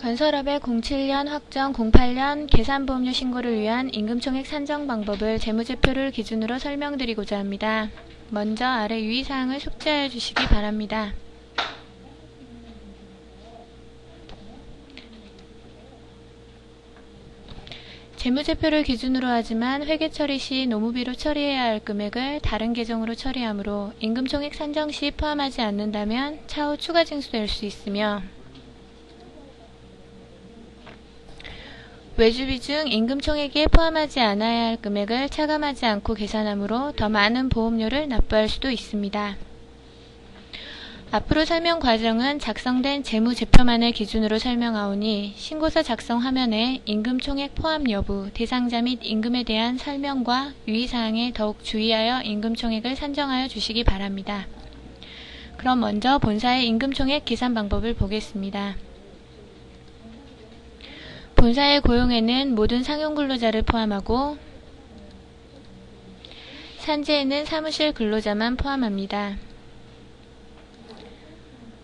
건설업의 07년 확정 08년 계산보험료 신고를 위한 임금총액 산정 방법을 재무제표를 기준으로 설명드리고자 합니다. 먼저 아래 유의사항을 숙지하여 주시기 바랍니다. 재무제표를 기준으로 하지만 회계처리 시 노무비로 처리해야 할 금액을 다른 계정으로 처리하므로 임금총액 산정 시 포함하지 않는다면 차후 추가 징수될 수 있으며, 외주비 중 임금총액에 포함하지 않아야 할 금액을 차감하지 않고 계산하므로 더 많은 보험료를 납부할 수도 있습니다. 앞으로 설명 과정은 작성된 재무제표만을 기준으로 설명하오니 신고서 작성 화면에 임금총액 포함 여부, 대상자 및 임금에 대한 설명과 유의사항에 더욱 주의하여 임금총액을 산정하여 주시기 바랍니다. 그럼 먼저 본사의 임금총액 계산 방법을 보겠습니다. 본사의 고용에는 모든 상용근로자를 포함하고 산재에는 사무실 근로자만 포함합니다.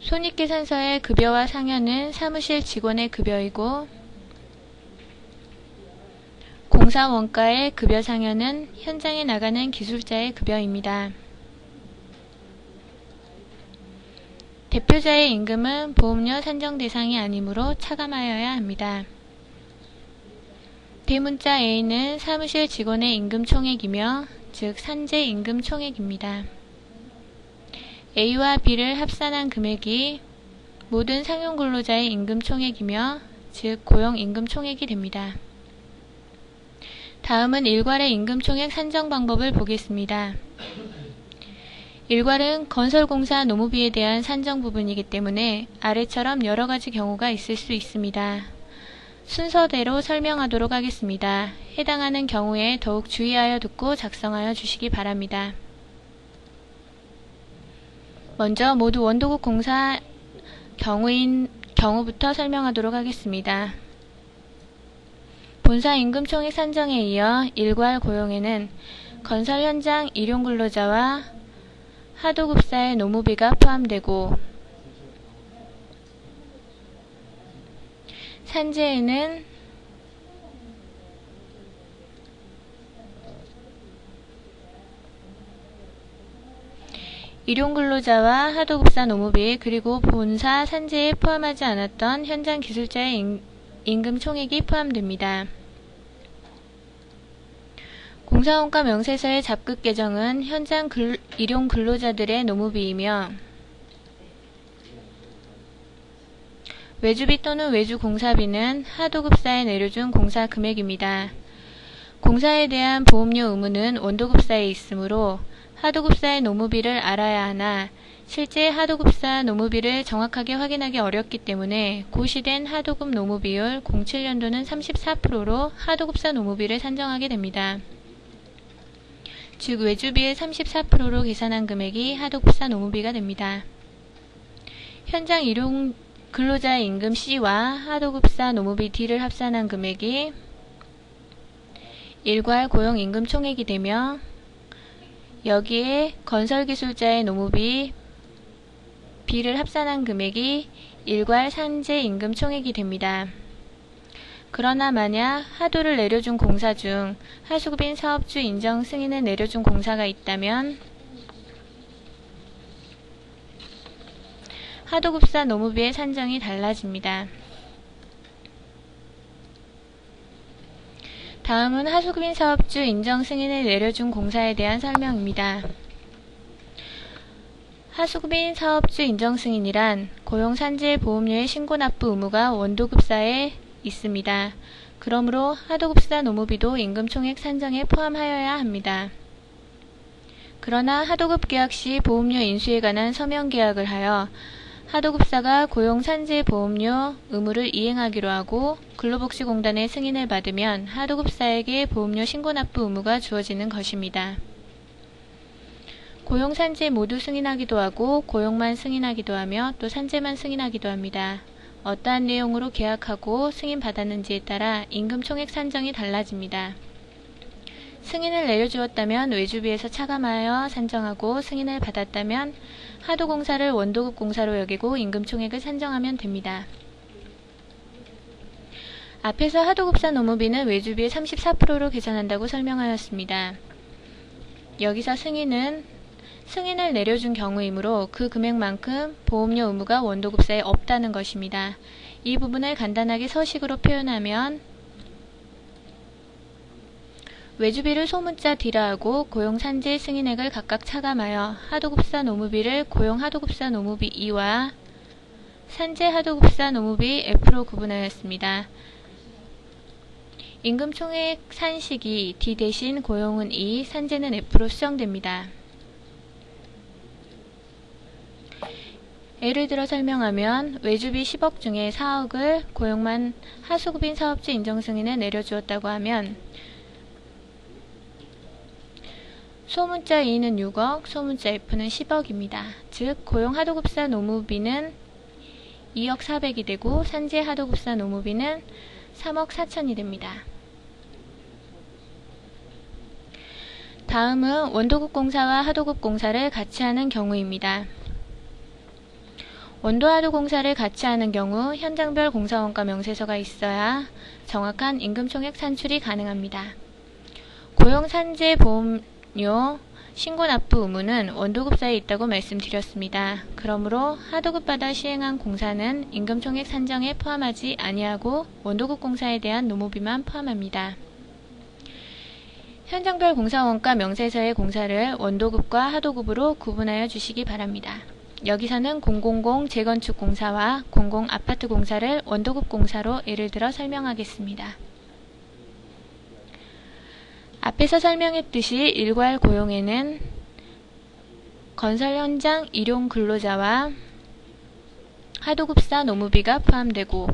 손익계산서의 급여와 상여는 사무실 직원의 급여이고, 공사 원가의 급여 상여는 현장에 나가는 기술자의 급여입니다. 대표자의 임금은 보험료 산정 대상이 아니므로 차감하여야 합니다. 대문자 A는 사무실 직원의 임금 총액이며, 즉 산재 임금 총액입니다. A와 B를 합산한 금액이 모든 상용근로자의 임금 총액이며, 즉 고용 임금 총액이 됩니다. 다음은 일괄의 임금 총액 산정 방법을 보겠습니다. 일괄은 건설공사 노무비에 대한 산정 부분이기 때문에 아래처럼 여러가지 경우가 있을 수 있습니다. 순서대로 설명하도록 하겠습니다. 해당하는 경우에 더욱 주의하여 듣고 작성하여 주시기 바랍니다. 먼저 모두 원도국 공사 경우부터 설명하도록 하겠습니다. 본사 임금총액 산정에 이어 일괄 고용에는 건설 현장 일용근로자와 하도급사의 노무비가 포함되고, 산재에는 일용근로자와 하도급사 노무비, 그리고 본사 산재에 포함하지 않았던 현장 기술자의 임금 총액이 포함됩니다. 공사원가 명세서의 잡급 계정은 현장 일용근로자들의 노무비이며, 외주비 또는 외주공사비는 하도급사에 내려준 공사 금액입니다. 공사에 대한 보험료 의무는 원도급사에 있으므로 하도급사의 노무비를 알아야 하나, 실제 하도급사 노무비를 정확하게 확인하기 어렵기 때문에 고시된 하도급 노무비율 07년도는 34%로 하도급사 노무비를 산정하게 됩니다. 즉 외주비의 34%로 계산한 금액이 하도급사 노무비가 됩니다. 현장 일용 근로자의 임금 C와 하도급사 노무비 D를 합산한 금액이 일괄 고용 임금 총액이 되며, 여기에 건설기술자의 노무비 B를 합산한 금액이 일괄 산재 임금 총액이 됩니다. 그러나 만약 하도를 내려준 공사 중 하수급인 사업주 인정 승인을 내려준 공사가 있다면 하도급사 노무비의 산정이 달라집니다. 다음은 하수급인 사업주 인정 승인을 내려준 공사에 대한 설명입니다. 하수급인 사업주 인정 승인이란 고용산재 보험료의 신고 납부 의무가 원도급사에 있습니다. 그러므로 하도급사 노무비도 임금총액 산정에 포함하여야 합니다. 그러나 하도급 계약 시 보험료 인수에 관한 서면 계약을 하여 하도급사가 고용산재보험료 의무를 이행하기로 하고 근로복지공단의 승인을 받으면 하도급사에게 보험료 신고 납부 의무가 주어지는 것입니다. 고용산재 모두 승인하기도 하고 고용만 승인하기도 하며 또 산재만 승인하기도 합니다. 어떠한 내용으로 계약하고 승인받았는지에 따라 임금총액 산정이 달라집니다. 승인을 내려주었다면 외주비에서 차감하여 산정하고, 승인을 받았다면 하도공사를 원도급 공사로 여기고 임금총액을 산정하면 됩니다. 앞에서 하도급사 노무비는 외주비의 34%로 계산한다고 설명하였습니다. 여기서 승인을 내려준 경우이므로 그 금액만큼 보험료 의무가 원도급사에 없다는 것입니다. 이 부분을 간단하게 서식으로 표현하면 외주비를 소문자 D라하고 고용산재 승인액을 각각 차감하여 하도급사 노무비를 고용하도급사 노무비 E와 산재 하도급사 노무비 F로 구분하였습니다. 임금총액 산식이 D 대신 고용은 E, 산재는 F로 수정됩니다. 예를 들어 설명하면 외주비 10억 중에 4억을 고용만 하수급인 사업주 인정승인에 내려주었다고 하면 소문자 E는 6억, 소문자 F는 10억입니다. 즉 고용하도급사 노무비는 2억 4백이 되고 산재 하도급사 노무비는 3억 4천이 됩니다. 다음은 원도급공사와 하도급공사를 같이 하는 경우입니다. 원도하도공사를 같이 하는 경우 현장별 공사원가 명세서가 있어야 정확한 임금총액 산출이 가능합니다. 고용산재보험료 신고납부 의무는 원도급사에 있다고 말씀드렸습니다. 그러므로 하도급받아 시행한 공사는 임금총액 산정에 포함하지 아니하고 원도급공사에 대한 노무비만 포함합니다. 현장별 공사원가 명세서의 공사를 원도급과 하도급으로 구분하여 주시기 바랍니다. 여기서는 000 재건축 공사와 00 아파트 공사를 원도급 공사로 예를 들어 설명하겠습니다. 앞에서 설명했듯이 일괄 고용에는 건설 현장 일용 근로자와 하도급사 노무비가 포함되고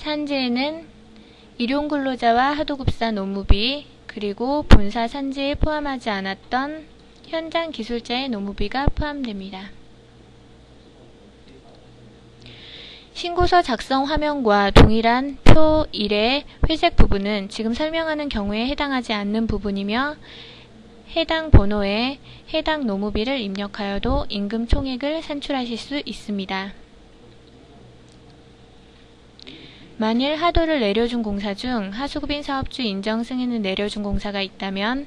산재에는 일용 근로자와 하도급사 노무비 그리고 본사 산재에 포함하지 않았던 현장 기술자의 노무비가 포함됩니다. 신고서 작성 화면과 동일한 표 1의 회색 부분은 지금 설명하는 경우에 해당하지 않는 부분이며 해당 번호에 해당 노무비를 입력하여도 임금 총액을 산출하실 수 있습니다. 만일 하도를 내려준 공사 중 하수급인 사업주 인정 승인을 내려준 공사가 있다면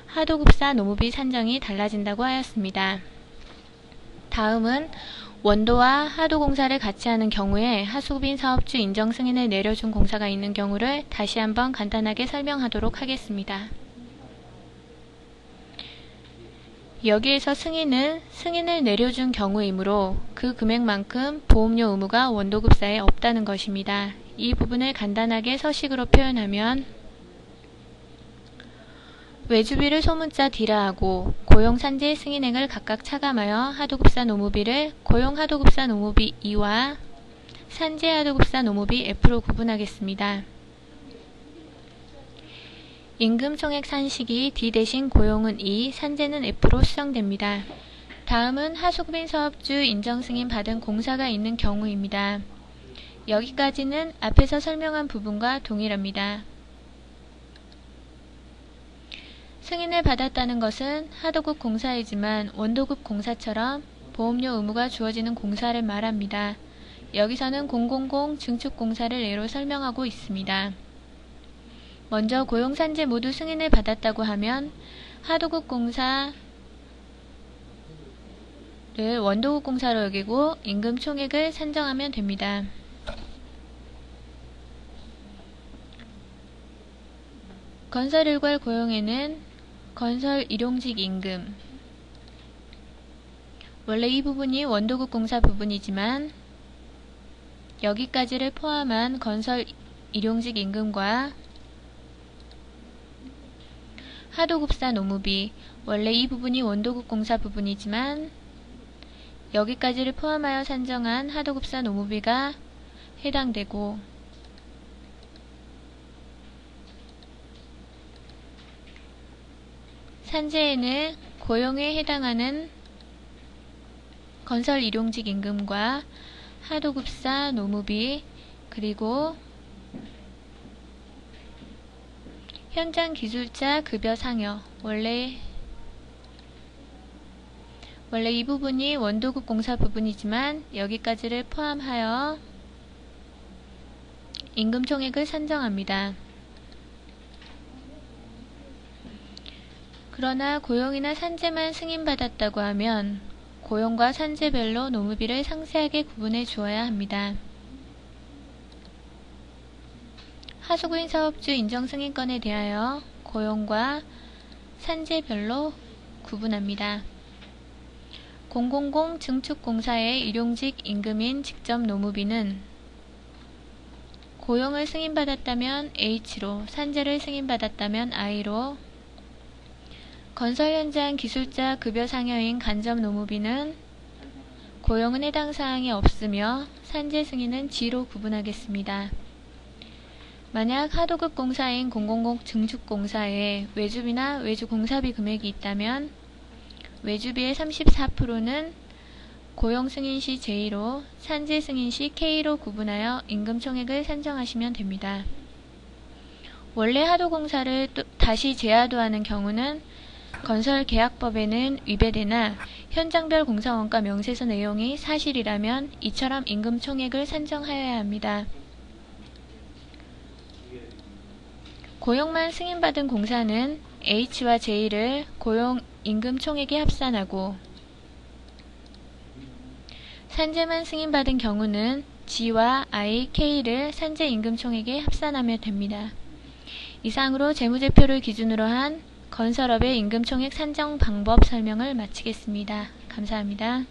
하도급사 노무비 산정이 달라진다고 하였습니다. 다음은 원도와 하도공사를 같이 하는 경우에 하수급인 사업주 인정 승인을 내려준 공사가 있는 경우를 다시 한번 간단하게 설명하도록 하겠습니다. 여기에서 승인을 내려준 경우이므로 그 금액만큼 보험료 의무가 원도급사에 없다는 것입니다. 이 부분을 간단하게 서식으로 표현하면 외주비를 소문자 D라하고 고용산재 승인액을 각각 차감하여 하도급사 노무비를 고용하도급사 노무비 E와 산재 하도급사 노무비 F로 구분하겠습니다. 임금총액 산식이 D 대신 고용은 E, 산재는 F로 수정됩니다. 다음은 하수급인 사업주 인정승인 받은 공사가 있는 경우입니다. 여기까지는 앞에서 설명한 부분과 동일합니다. 승인을 받았다는 것은 하도급 공사이지만 원도급 공사처럼 보험료 의무가 주어지는 공사를 말합니다. 여기서는 000 증축공사를 예로 설명하고 있습니다. 먼저 고용산재 모두 승인을 받았다고 하면 하도급 공사를 원도급 공사로 여기고 임금 총액을 산정하면 됩니다. 건설 일괄 고용에는 건설 일용직 임금 원래 이 부분이 원도급 공사 부분이지만 여기까지를 포함한 건설 일용직 임금과 하도급사 노무비 원래 이 부분이 원도급 공사 부분이지만 여기까지를 포함하여 산정한 하도급사 노무비가 해당되고 산재에는 고용에 해당하는 건설 일용직 임금과 하도급사 노무비 그리고 현장 기술자 급여 상여 원래 원래 이 부분이 원도급 공사 부분이지만 여기까지를 포함하여 임금 총액을 산정합니다. 그러나 고용이나 산재만 승인받았다고 하면 고용과 산재별로 노무비를 상세하게 구분해 주어야 합니다. 하수구인 사업주 인정승인건에 대하여 고용과 산재별로 구분합니다. 000 증축공사의 일용직 임금인 직접 노무비는 고용을 승인받았다면 H로, 산재를 승인받았다면 I로, 건설 현장 기술자 급여 상여인 간접 노무비는 고용은 해당 사항이 없으며 산재 승인은 G로 구분하겠습니다. 만약 하도급 공사인 000 증축공사에 외주비나 외주 공사비 금액이 있다면 외주비의 34%는 고용 승인 시 J로, 산재 승인 시 K로 구분하여 임금 총액을 산정하시면 됩니다. 원래 하도공사를 다시 재하도하는 경우는 건설계약법에는 위배되나 현장별 공사원가 명세서 내용이 사실이라면 이처럼 임금 총액을 산정하여야 합니다. 고용만 승인받은 공사는 H와 J를 고용 임금 총액에 합산하고 산재만 승인받은 경우는 G와 I, K를 산재 임금 총액에 합산하면 됩니다. 이상으로 재무제표를 기준으로 한 건설업의 임금 총액 산정 방법 설명을 마치겠습니다. 감사합니다.